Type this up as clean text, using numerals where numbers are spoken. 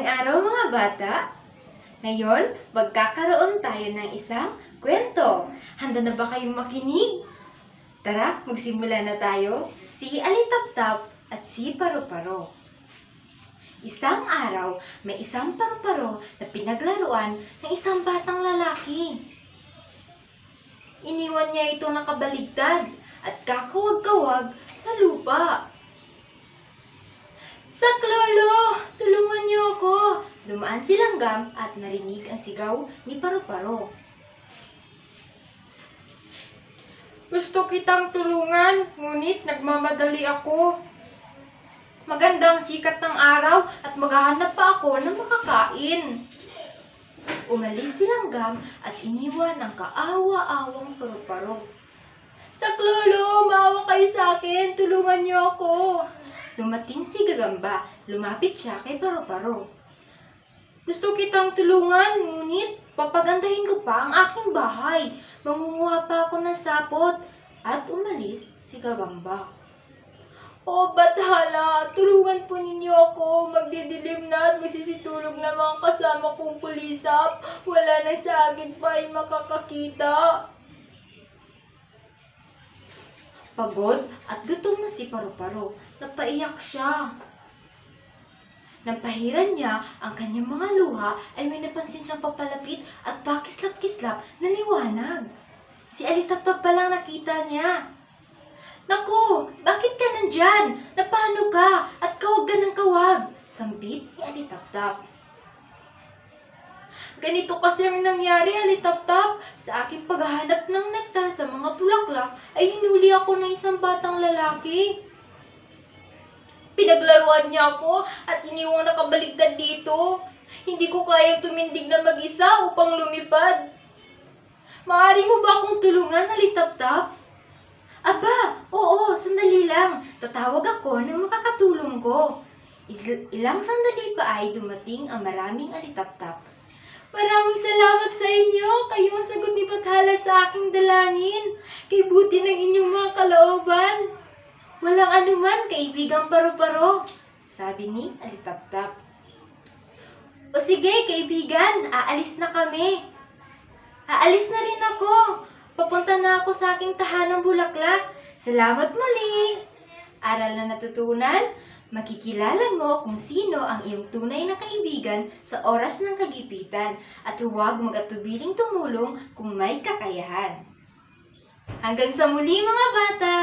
Magandang araw mga bata! Ngayon, magkakaroon tayo ng isang kwento. Handa na ba kayong makinig? Tara, magsimula na tayo. Si Alitaptap at si Paru-Paro. Isang araw, may isang paru-paro na pinaglaruan ng isang batang lalaki. Iniwan niya ito nakabaligtad at kakawag-kawag sa lupa. Saklolo! Tulungan niyo ako! Dumaan si Langgam at narinig ang sigaw ni Paru-Paro. Gusto kitang tulungan, ngunit nagmamadali ako. Magandang sikat ng araw at maghahanap pa ako ng makakain. Umalis si Langgam at iniwan ang kaawa-awang Paru-Paro. Saklolo! Maawa kayo sa akin! Tulungan niyo ako! Dumating si Gagamba, lumapit siya kay Paru-Paro. Gusto kitang tulungan, ngunit papagandahin ko pa ang aking bahay. Mangunguha pa ako ng sapot. At umalis si Gagamba. O bathala, tulungan po ninyo ako. Magdidilim na at masisitulog na mga kasama kong pulisap. Wala na sa akin pa ay makakakita. Pagod at gutom na si Paru-Paro. Napaiyak siya. Nang pahiran niya ang kanyang mga luha ay may napansin siyang papalapit at pakislap-kislap na liwanag. Si Alitaptap pa lang nakita niya. Naku! Bakit ka nandyan? Napano ka? At kawag ka ng kawag? Sambit ni Alitaptap. Ganito kasi ang nangyari, Alitaptap. Sa aking paghahanap ng nektar sa mga bulaklak ay hinuli ako ng isang batang lalaki. Pinaglaruan niya ako at iniwang nakabaligtad dito. Hindi ko kayang tumindig na mag-isa upang lumipad. Maaari mo ba akong tulungan, Alitaptap? Aba, oo, sandali lang. Tatawag ako ng makakatulong ko. Ilang sandali pa ay dumating ang maraming Alitaptap. Maraming salamat sa inyo. Kayo ang sagot ni Bathala sa aking dalangin. Kay buti ng inyong mga kalooban. Walang anuman, kaibigang Paru-Paro, sabi ni Alitaptap. O sige, kaibigan, aalis na kami. Aalis na rin ako. Papunta na ako sa aking tahanang bulaklak. Salamat muli! Aral na natutunan, makikilala mo kung sino ang iyong tunay na kaibigan sa oras ng kagipitan at huwag mag-atubiling tumulong kung may kakayahan. Hanggang sa muli mga bata!